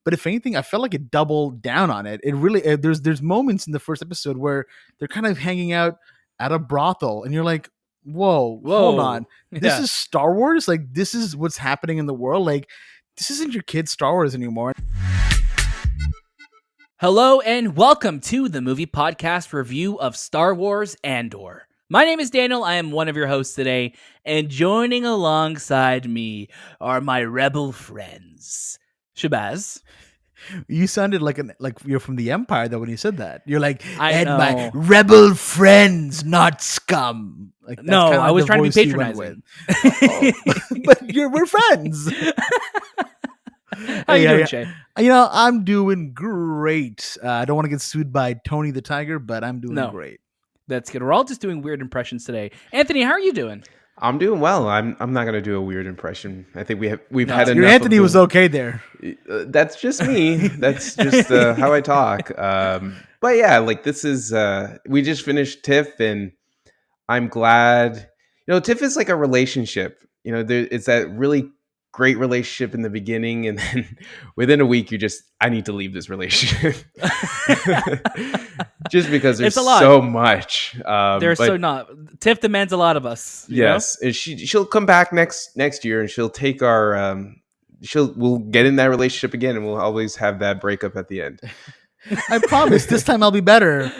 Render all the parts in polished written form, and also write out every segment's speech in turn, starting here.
but if anything, I felt like it doubled down on it. It really there's moments in the first episode where they're kind of hanging out at a brothel, and you're like, whoa, hold on, this Yeah. is Star Wars. Like, this is what's happening in the world. Like, this isn't your kid's Star Wars anymore. Hello and welcome to the movie podcast review of Star Wars Andor. My name is Daniel. I am one of your hosts today, and joining alongside me are my rebel friends, Shahbaz. You sounded like you're from the Empire though when you said that. You're like, I know. my rebel friends, not scum. Like, that's No, kinda I was the trying to be voice you went patronizing. with. But we're friends. How you doing, Shay? I'm doing great. I don't want to get sued by Tony the Tiger, but I'm doing great. That's good. We're all just doing weird impressions today. Anthony, how are you doing? I'm doing well. I'm not going to do a weird impression. I think we've had enough. Your Anthony was okay there. That's just me. That's just how I talk. But yeah, like, this is we just finished TIFF, and I'm glad. TIFF is like a relationship. It's that really great relationship in the beginning, and then within a week I need to leave this relationship. Just because there's so much. TIFF demands a lot of us. Yes, and she'll come back next year, and she'll take our we'll get in that relationship again, and we'll always have that breakup at the end. I promise this time I'll be better.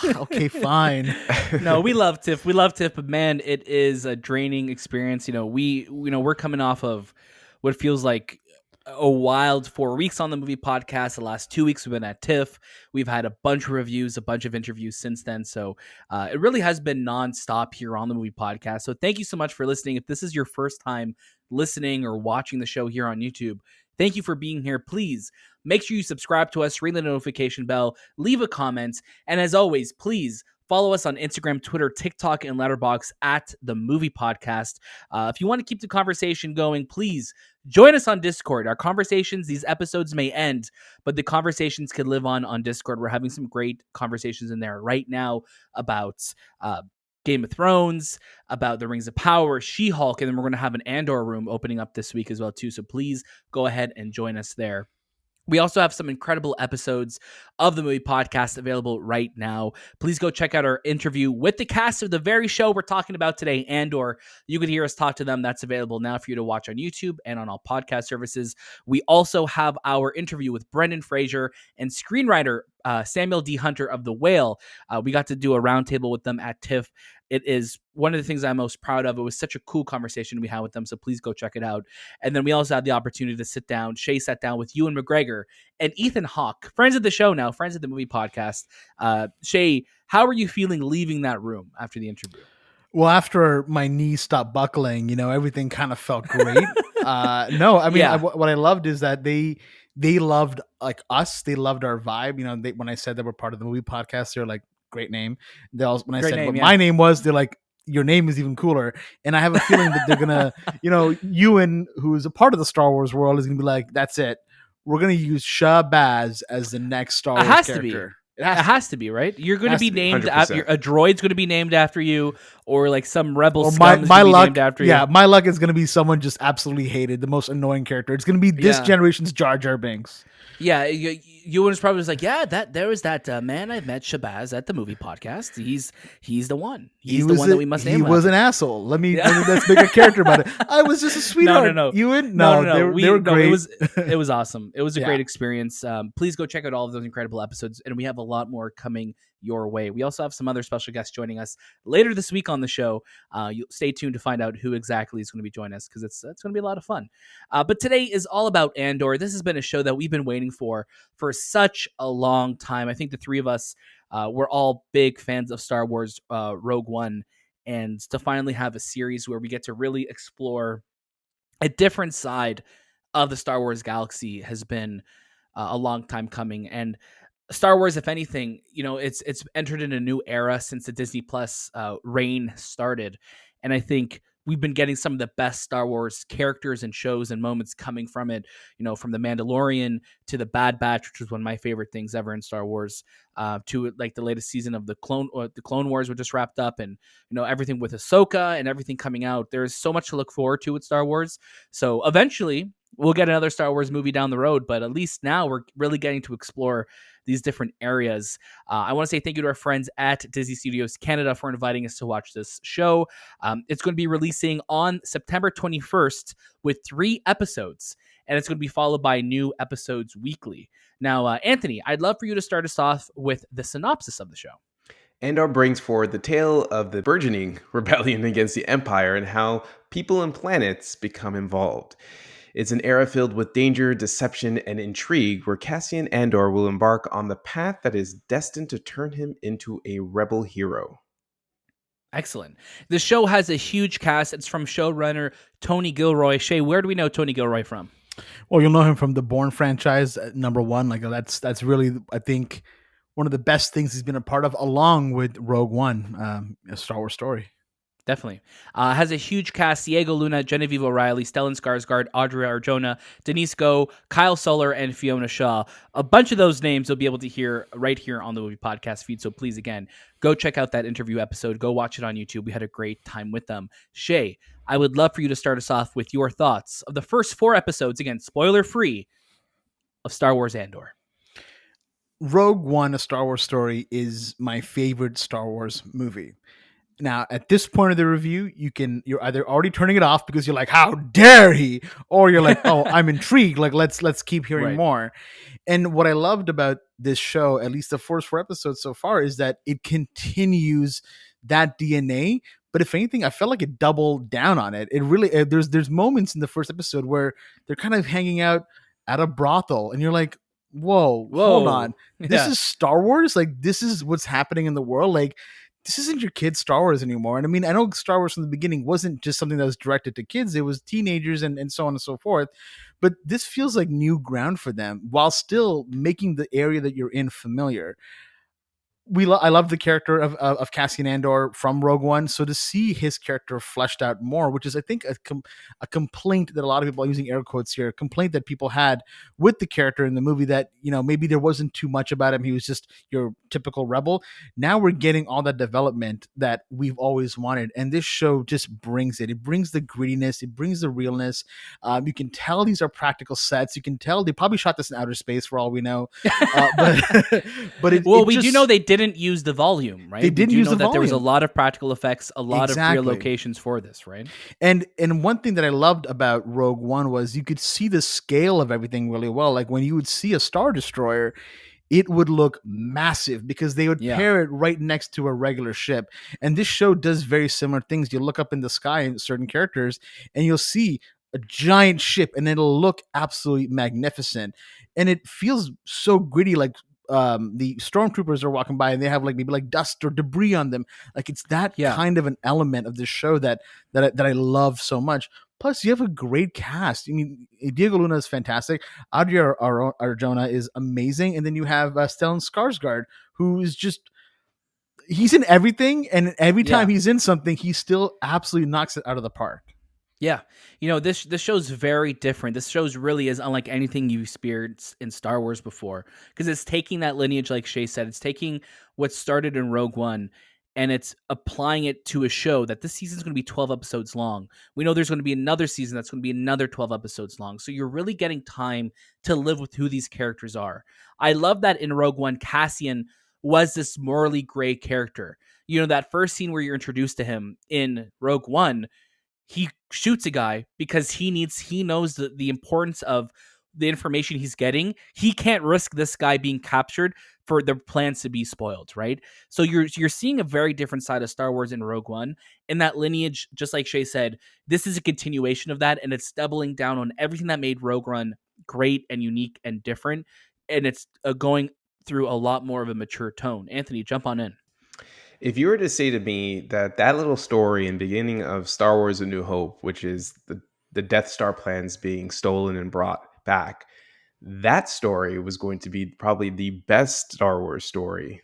Okay, fine. No, we love TIFF. But man, it is a draining experience. We're coming off of what feels like a wild 4 weeks on the movie podcast. The last 2 weeks we've been at TIFF. We've had a bunch of reviews, a bunch of interviews since then. So it really has been nonstop here on the movie podcast. So thank you so much for listening. If this is your first time listening or watching the show here on YouTube, thank you for being here. Please make sure you subscribe to us, ring the notification bell, leave a comment, and as always, please follow us on Instagram, Twitter, TikTok, and Letterboxd at The Movie Podcast. If you want to keep the conversation going, please join us on Discord. Our conversations, these episodes may end, but the conversations can live on Discord. We're having some great conversations in there right now about Game of Thrones, about The Rings of Power, She-Hulk, and then we're going to have an Andor room opening up this week as well, too. So please go ahead and join us there. We also have some incredible episodes of the movie podcast available right now. Please go check out our interview with the cast of the very show we're talking about today, Andor. You can hear us talk to them. That's available now for you to watch on YouTube and on all podcast services. We also have our interview with Brendan Fraser and screenwriter Samuel D. Hunter of The Whale. We got to do a roundtable with them at TIFF. It is one of the things I'm most proud of. It was such a cool conversation we had with them, so please go check it out. And then we also had the opportunity to sit down. Shay sat down with Ewan McGregor and Ethan Hawke, friends of the show now, friends of the movie podcast. Shay, how are you feeling leaving that room after the interview? Well, after my knees stopped buckling, everything kind of felt great. What I loved is that they loved like us. They loved our vibe. When I said that we're part of the movie podcast, they're like, great name. When I said what my name was, they're like, your name is even cooler. And I have a feeling that they're gonna, Ewan, who's a part of the Star Wars world, is gonna be like, that's it. We're gonna use Shahbaz as the next Star Wars character. It has to be, right? You're going to be named after a droid's going to be named after you, or like some rebel scum is going to be named after you. Yeah, my luck is going to be someone just absolutely hated, the most annoying character. It's going to be this generation's Jar Jar Binks. Yeah, Ewan was probably like, there was that man I met, Shahbaz, at the movie podcast. He's the one. He's the one that we must name. He was an asshole. Let's make a character about it. I was just a sweetheart. No. Ewan? No. They were great. It was awesome. It was a great experience. Please go check out all of those incredible episodes, and we have a lot more coming your way. We also have some other special guests joining us later this week on the show. You stay tuned to find out who exactly is going to be joining us, because it's going to be a lot of fun. But today is all about Andor. This has been a show that we've been waiting for such a long time. I think the three of us we're all big fans of Star Wars Rogue One, and to finally have a series where we get to really explore a different side of the Star Wars galaxy has been a long time coming. And Star Wars, if anything, it's entered in a new era since the Disney Plus reign started. And I think we've been getting some of the best Star Wars characters and shows and moments coming from it, from The Mandalorian to The Bad Batch, which was one of my favorite things ever in Star Wars, to like the latest season of the Clone Wars, which just wrapped up, and everything with Ahsoka and everything coming out. There's so much to look forward to with Star Wars. So eventually, we'll get another Star Wars movie down the road, but at least now we're really getting to explore these different areas. I want to say thank you to our friends at Disney Studios Canada for inviting us to watch this show. It's going to be releasing on September 21st with 3 episodes, and it's going to be followed by new episodes weekly. Now, Anthony, I'd love for you to start us off with the synopsis of the show. Andor brings forward the tale of the burgeoning rebellion against the Empire and how people and planets become involved. It's an era filled with danger, deception, and intrigue where Cassian Andor will embark on the path that is destined to turn him into a rebel hero. Excellent. The show has a huge cast. It's from showrunner Tony Gilroy. Shay, where do we know Tony Gilroy from? Well, you'll know him from the Bourne franchise, number one. Like that's really, I think, one of the best things he's been a part of, along with Rogue One, a Star Wars story. Definitely. Has a huge cast: Diego Luna, Genevieve O'Reilly, Stellan Skarsgård, Adria Arjona, Denise Gough, Kyle Soller, and Fiona Shaw. A bunch of those names you'll be able to hear right here on the Movie Podcast feed. So please, again, go check out that interview episode. Go watch it on YouTube. We had a great time with them. Shay, I would love for you to start us off with your thoughts of the first 4 episodes, again, spoiler-free, of Star Wars Andor. Rogue One, a Star Wars story, is my favorite Star Wars movie. Now, at this point of the review, you're either already turning it off because you're like, how dare he? Or you're like, oh, I'm intrigued. Like, let's keep hearing more. And what I loved about this show, at least the first 4 episodes so far, is that it continues that DNA. But if anything, I felt like it doubled down on it. It really, there's moments in the first episode where they're kind of hanging out at a brothel and you're like, whoa, hold on. This is Star Wars? Like, this is what's happening in the world? Like, this isn't your kid's Star Wars anymore. And I mean, I know Star Wars from the beginning wasn't just something that was directed to kids. It was teenagers and so on and so forth. But this feels like new ground for them while still making the area that you're in familiar. I love the character of Cassian Andor from Rogue One. So to see his character fleshed out more, which is, I think, a complaint that a lot of people, using air quotes here, a complaint that people had with the character in the movie, that, you know, maybe there wasn't too much about him. He was just your typical rebel. Now we're getting all that development that we've always wanted. And this show just brings it. It brings the grittiness. It brings the realness. You can tell these are practical sets. You can tell they probably shot this in outer space for all we know. But we do know they didn't use the volume, right? They didn't use the volume. There was a lot of practical effects, a lot of real locations for this, right? And one thing that I loved about Rogue One was you could see the scale of everything really well. Like when you would see a Star Destroyer, it would look massive because they would pair it right next to a regular ship. And this show does very similar things. You look up in the sky in certain characters and you'll see a giant ship and it'll look absolutely magnificent. And it feels so gritty, like the stormtroopers are walking by and they have like maybe like dust or debris on them. Like it's that kind of an element of this show that I love so much. Plus, you have a great cast. I mean, Diego Luna is fantastic. Adria Arjona is amazing, and then you have Stellan Skarsgård, who is he's in everything, and every time he's in something, he still absolutely knocks it out of the park. Yeah. You know, this show's very different. This show's really is unlike anything you've experienced in Star Wars before, because it's taking that lineage, like Shay said, it's taking what started in Rogue One and it's applying it to a show that this season's going to be 12 episodes long. We know there's going to be another season that's going to be another 12 episodes long. So you're really getting time to live with who these characters are. I love that in Rogue One, Cassian was this morally gray character. You know, that first scene where you're introduced to him in Rogue One, he shoots a guy because he knows the importance of the information he's getting. He can't risk this guy being captured for their plans to be spoiled, right? So you're seeing a very different side of Star Wars in Rogue One. And that lineage, just like Shay said, this is a continuation of that, and it's doubling down on everything that made Rogue One great and unique and different. And it's going through a lot more of a mature tone. Anthony, jump on in. If you were to say to me that little story in the beginning of Star Wars A New Hope, which is the Death Star plans being stolen and brought back, that story was going to be probably the best Star Wars story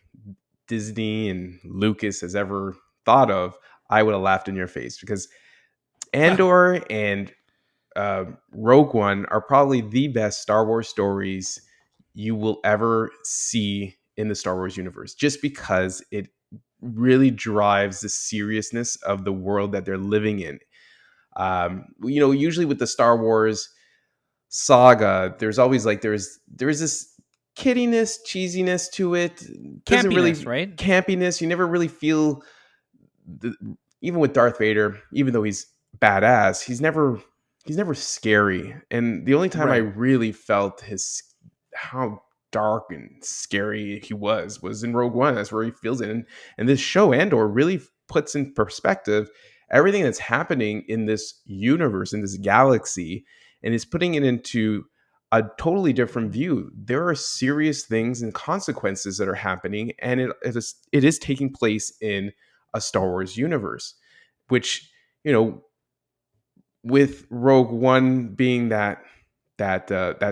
Disney and Lucas has ever thought of, I would have laughed in your face, because Andor and Rogue One are probably the best Star Wars stories you will ever see in the Star Wars universe, just because it really drives the seriousness of the world that they're living in. Usually with the Star Wars, saga, there's always like there's this kiddiness, cheesiness to it. Doesn't really Campiness, right? campiness. You never really feel the, even with Darth Vader, even though he's badass, he's never scary. And the only time I Right. really felt his how dark and scary he was in Rogue One. That's where he feels it. And this show Andor really puts in perspective everything that's happening in this universe, in this galaxy, and is putting it into a totally different view. There are serious things and consequences that are happening, and it is taking place in a Star Wars universe, which, you know, with Rogue One being that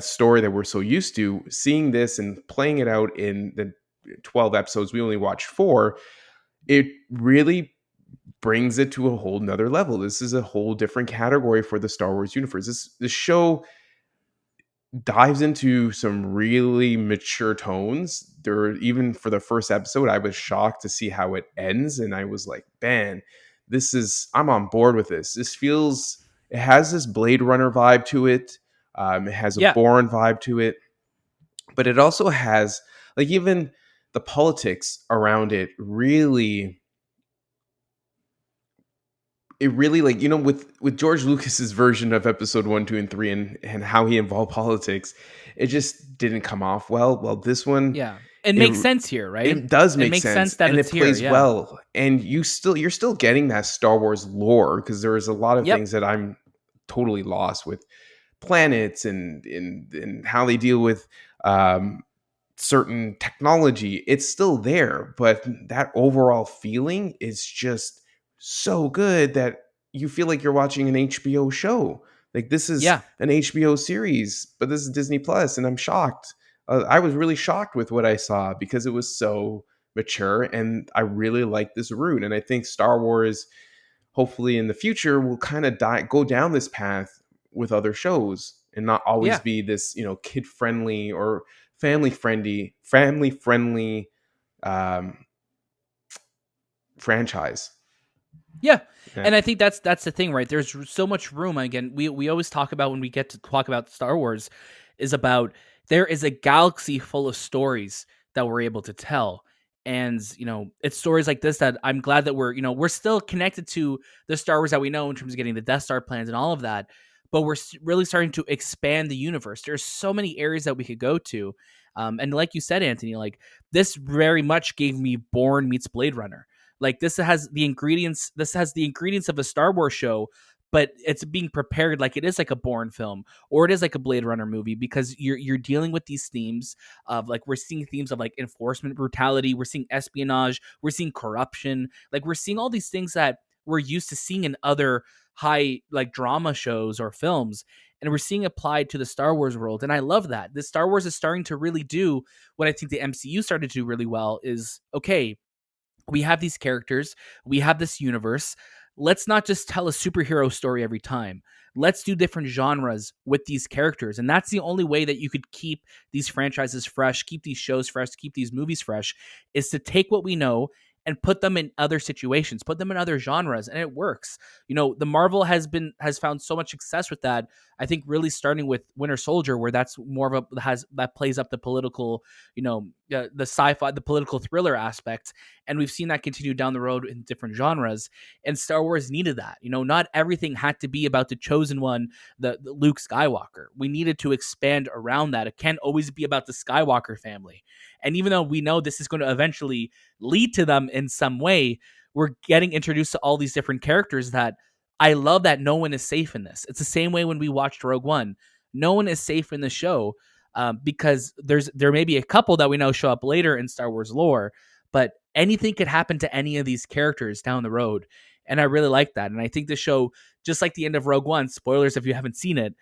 story that we're so used to, seeing this and playing it out in the 12 episodes we only watched 4, it really brings it to a whole nother level. This is a whole different category for the Star Wars universe. This show dives into some really mature tones. There, even for the first episode, I was shocked to see how it ends, and I was like, man, I'm on board with this. It has this Blade Runner vibe to it. It has a Yeah. Bourne vibe to it, but it also has, like, even the politics around it really, like, you know, with George Lucas's version of episode 1, 2, and 3, and how he involved politics, it just didn't come off well. Well, this one, Yeah. It makes sense here, right? it does make makes sense, that and it's it plays here, yeah. well, and you're still getting that Star Wars lore, because there is a lot of Yep. things that I'm totally lost with, planets and how they deal with certain technology. It's still there, but that overall feeling is just so good that you feel like you're watching an HBO show. Like, this is Yeah. an HBO series, but this is Disney Plus, and I'm shocked. I was really shocked with what I saw because it was so mature, and I really like this route. And I think Star Wars, hopefully in the future, will kind of go down this path with other shows and not always Yeah. be this, you know, kid friendly or family friendly franchise. Yeah. Yeah. And I think that's the thing, right? There's so much room. Again, we always talk about, when we get to talk about Star Wars, is about there is a galaxy full of stories that we're able to tell. And, you know, it's stories like this that I'm glad that we're still connected to the Star Wars that we know in terms of getting the Death Star plans and all of that. But we're really starting to expand the universe. There's so many areas that we could go to. And like you said, Anthony, like, this very much gave me Bourne meets Blade Runner. Like, this has the ingredients of a Star Wars show, but it's being prepared like it is like a Bourne film, or it is like a Blade Runner movie, because you're dealing with these themes of, like, we're seeing themes of, like, enforcement brutality, we're seeing espionage, we're seeing corruption, like, we're seeing all these things that we're used to seeing in other high, like, drama shows or films, and we're seeing applied to the Star Wars world. And I love that. The Star Wars is starting to really do what I think the MCU started to do really well is, okay, we have these characters, we have this universe. Let's not just tell a superhero story every time. Let's do different genres with these characters. And that's the only way that you could keep these franchises fresh, keep these shows fresh, keep these movies fresh, is to take what we know and put them in other situations, put them in other genres, and it works. You know, the Marvel has found so much success with that. I think really starting with Winter Soldier, where that's more of that plays up the political, the sci-fi, the political thriller aspect, and we've seen that continue down the road in different genres. And Star Wars needed that. You know, not everything had to be about the chosen one, the Luke Skywalker. We needed to expand around that. It can't always be about the Skywalker family. And even though we know this is going to eventually lead to them in some way, we're getting introduced to all these different characters that I love, that no one is safe in this. It's the same way when we watched Rogue One. No one is safe in the show because there may be a couple that we know show up later in Star Wars lore, but anything could happen to any of these characters down the road. And I really like that. And I think the show, just like the end of Rogue One, spoilers if you haven't seen it,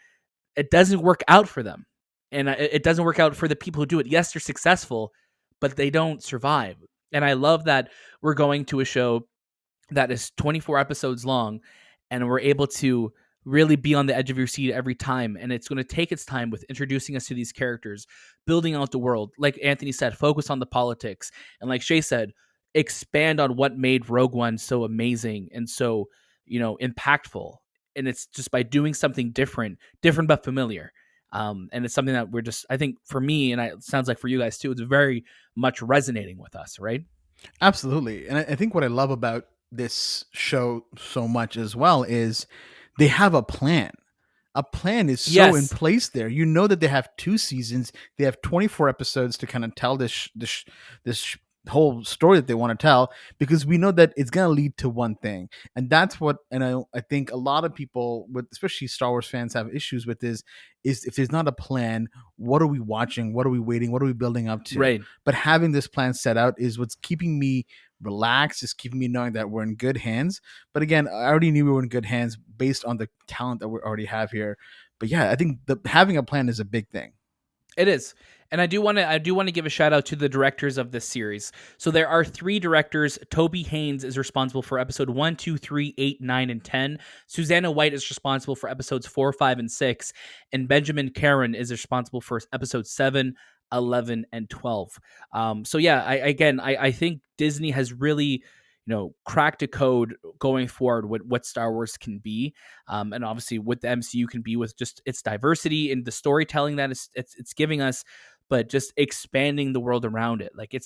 it doesn't work out for them. And it doesn't work out for the people who do it. Yes, they're successful, but they don't survive. And I love that we're going to a show that is 24 episodes long, and we're able to really be on the edge of your seat every time. And it's going to take its time with introducing us to these characters, building out the world. Like Anthony said, focus on the politics. And like Shay said, expand on what made Rogue One so amazing and so, impactful. And it's just by doing something different but familiar. And it's something that we're just, I think for me, and it sounds like for you guys too, it's very much resonating with us, right? Absolutely. And I think what I love about this show so much as well is they have a plan. A plan is so in Yes. place there. You know that they have 2 seasons. They have 24 episodes to kind of tell this whole story that they want to tell, because we know that it's going to lead to one thing. And that's what, and I think a lot of people with, especially Star Wars fans, have issues with is if there's not a plan, what are we watching? What are we waiting? What are we building up to? Right. But having this plan set out is what's keeping me relaxed, is keeping me knowing that we're in good hands. But again, I already knew we were in good hands based on the talent that we already have here. But yeah, I think having a plan is a big thing. It is. And I do want to give a shout out to the directors of this series. So there are 3 directors. Toby Haynes is responsible for episode 1, 2, 3, 8, 9, and 10. Susanna White is responsible for episodes 4, 5, and 6. And Benjamin Caron is responsible for episodes 7, 11, and 12. So yeah, I think Disney has really, cracked a code going forward with what Star Wars can be, and obviously what the MCU can be with just its diversity and the storytelling that it's giving us, but just expanding the world around it. Like it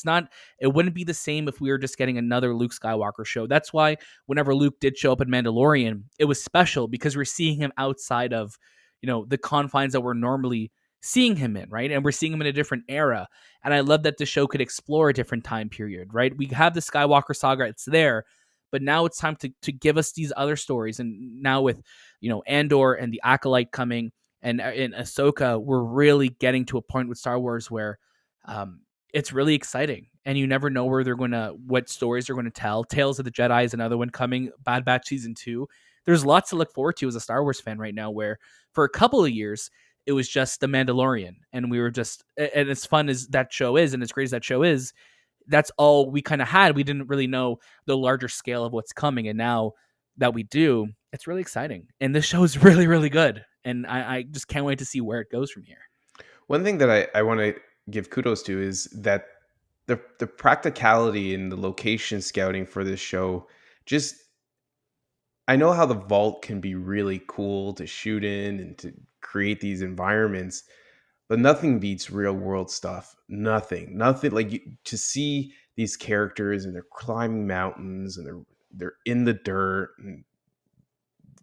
wouldn't be the same if we were just getting another Luke Skywalker show. That's why whenever Luke did show up in Mandalorian, it was special because we're seeing him outside of, the confines that we're normally seeing him in, right? And we're seeing him in a different era. And I love that the show could explore a different time period, right? We have the Skywalker saga, it's there, but now it's time to give us these other stories. And now with, Andor and the Acolyte coming, and in Ahsoka, we're really getting to a point with Star Wars where it's really exciting. And you never know what stories they're going to tell. Tales of the Jedi is another one coming, Bad Batch Season 2. There's lots to look forward to as a Star Wars fan right now, where for a couple of years, it was just The Mandalorian. And we were just, and as fun as that show is, and as great as that show is, that's all we kind of had. We didn't really know the larger scale of what's coming. And now that we do, it's really exciting. And this show is really, really good. And I just can't wait to see where it goes from here. One thing that I want to give kudos to is that the practicality and the location scouting for this show, just, I know how the vault can be really cool to shoot in and to create these environments, but nothing beats real world stuff. Nothing like to see these characters and they're climbing mountains and they're in the dirt, and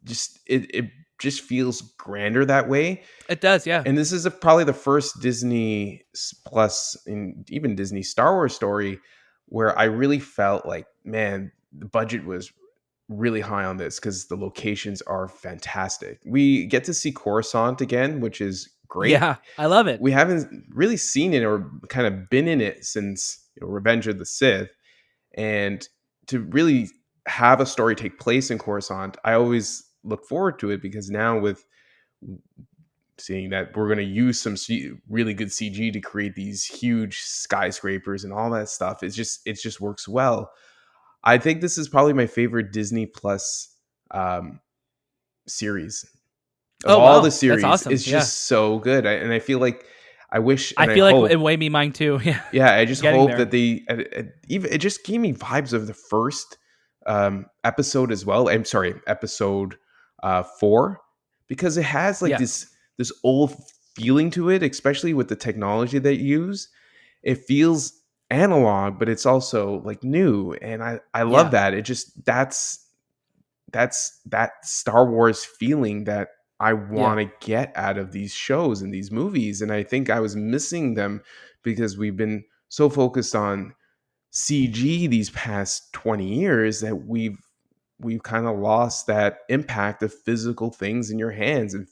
just it just feels grander that way. It does, yeah. And this is probably the first Disney Plus and even Disney Star Wars story where I really felt like, man, the budget was really high on this because the locations are fantastic. We get to see Coruscant again, which is great. Yeah, I love it. We haven't really seen it or kind of been in it since Revenge of the Sith. And to really have a story take place in Coruscant, I always look forward to it, because now with seeing that we're going to use some really good CG to create these huge skyscrapers and all that stuff, it just works well. I think this is probably my favorite Disney Plus series of all the series. That's awesome. It's just so good, and I feel like I wish. I feel like it way me mine too. Yeah. Yeah, I just hope that they even it just gave me vibes of the first episode as well. I'm sorry, episode 4, because it has like this old feeling to it, especially with the technology they use. It feels analog, but it's also like new, and I love that. It just that's that Star Wars feeling that I want to get out of these shows and these movies. And I think I was missing them because we've been so focused on CG these past 20 years that we've kind of lost that impact of physical things in your hands and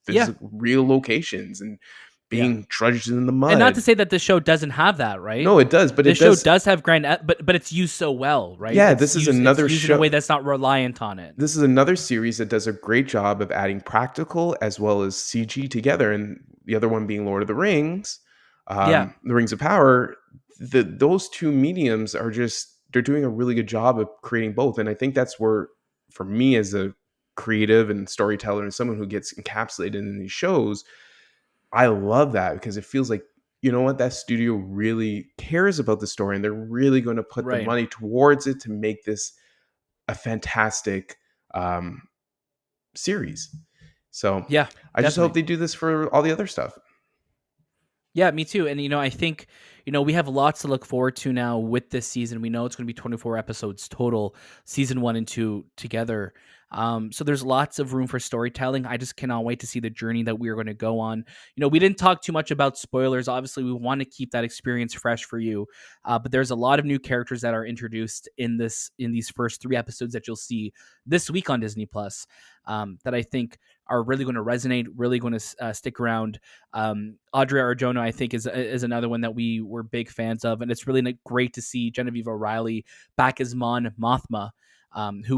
physical real locations and being trudged in the mud. And not to say that this show doesn't have that, right? No, it does. But this show does have grand, but it's used so well, right? Yeah, this is another show in a way that's not reliant on it. This is another series that does a great job of adding practical as well as CG together, and the other one being Lord of the Rings, the Rings of Power. Those two mediums are they're doing a really good job of creating both, and I think that's where, for me as a creative and storyteller and someone who gets encapsulated in these shows, I love that, because it feels like, you know what, that studio really cares about the story and they're really going to put the money towards it to make this a fantastic series. So Yeah, I just hope definitely. they do this for all the other stuff. Yeah, me too. And I think we have lots to look forward to now with this season. We know it's going to be 24 episodes total, season 1 and 2 together. So there's lots of room for storytelling. I just cannot wait to see the journey that we are going to go on. We didn't talk too much about spoilers. Obviously, we want to keep that experience fresh for you. But there's a lot of new characters that are introduced in these first 3 episodes that you'll see this week on Disney Plus, that I think are really going to resonate, really going to stick around. Adria Arjona, I think, is another one that we were big fans of, and it's really great to see Genevieve O'Reilly back as Mon Mothma, who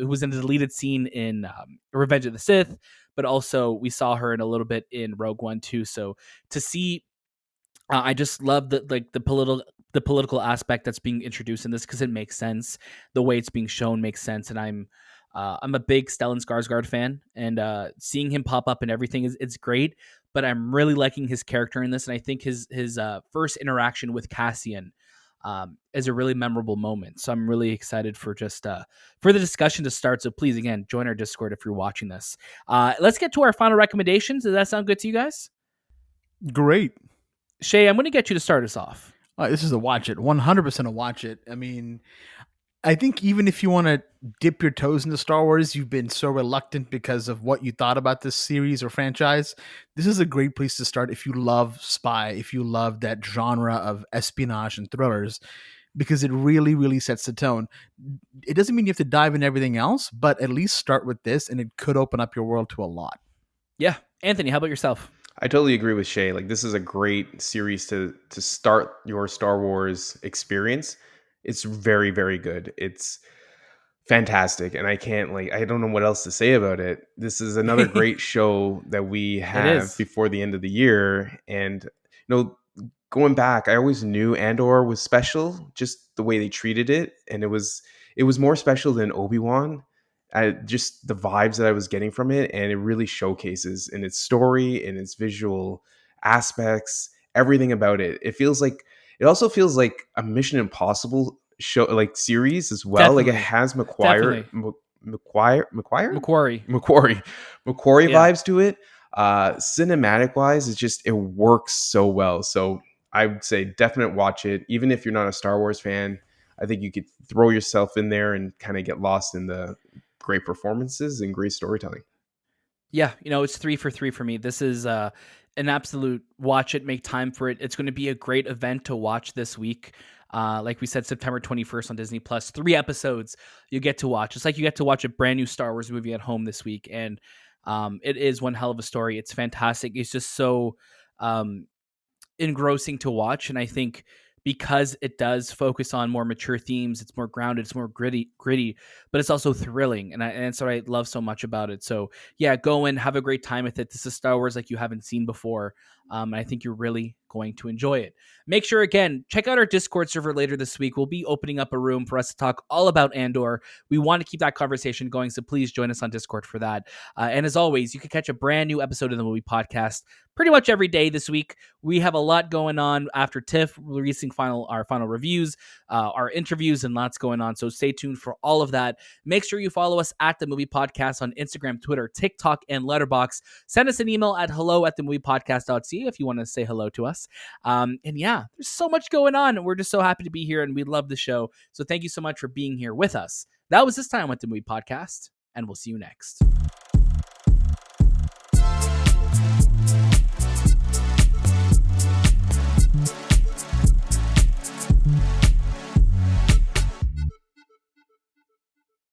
was in the deleted scene in Revenge of the Sith, but also we saw her in a little bit in Rogue One too. So to see, I just love the political aspect that's being introduced in this, because it makes sense. The way it's being shown makes sense, and I'm a big Stellan Skarsgård fan, and seeing him pop up and everything it's great. But I'm really liking his character in this, and I think his first interaction with Cassian is a really memorable moment. So I'm really excited for for the discussion to start. So please, again, join our Discord if you're watching this. Let's get to our final recommendations. Does that sound good to you guys? Great. Shay, I'm going to get you to start us off. This is a watch it, 100% a watch it. I mean, I think even if you want to dip your toes into Star Wars, you've been so reluctant because of what you thought about this series or franchise. This is a great place to start if you love spy, if you love that genre of espionage and thrillers, because it really, really sets the tone. It doesn't mean you have to dive in everything else, but at least start with this, and it could open up your world to a lot. Yeah. Anthony, how about yourself? I totally agree with Shay. Like, this is a great series to start your Star Wars experience. It's very, very good. It's fantastic, and I don't know what else to say about it. This is another great show that we have before the end of the year. And going back, I always knew Andor was special, just the way they treated it, and it was more special than Obi-Wan. Just the vibes that I was getting from it, and it really showcases in its story, in its visual aspects, everything about it. It also feels like a Mission Impossible show, like series as well. Definitely. Like, it has Macquarie vibes to it. Cinematic wise, it works so well. So I would say definite watch it. Even if you're not a Star Wars fan, I think you could throw yourself in there and kind of get lost in the great performances and great storytelling. Yeah, it's 3 for 3 for me. This is an absolute watch it, make time for it. It's going to be a great event to watch this week. Like we said, September 21st on Disney Plus, 3 episodes you get to watch. It's like you get to watch a brand new Star Wars movie at home this week. And it is one hell of a story. It's fantastic. It's just so engrossing to watch. And I think because it does focus on more mature themes, it's more grounded, it's more gritty, but it's also thrilling. And that's what I love so much about it. So yeah, go and have a great time with it. This is Star Wars like you haven't seen before. I think you're really going to enjoy it. Make sure, again, check out our Discord server later this week. We'll be opening up a room for us to talk all about Andor. We want to keep that conversation going, so please join us on Discord for that. And as always, you can catch a brand new episode of the Movie Podcast pretty much every day this week. We have a lot going on after TIFF, releasing our final reviews, our interviews, and lots going on. So stay tuned for all of that. Make sure you follow us at The Movie Podcast on Instagram, Twitter, TikTok, and Letterboxd. Send us an email at hello@themoviepodcast.ca if you want to say hello to us. And yeah, there's so much going on. We're just so happy to be here, and we love the show. So thank you so much for being here with us. That was This Time with The Movie Podcast, and we'll see you next.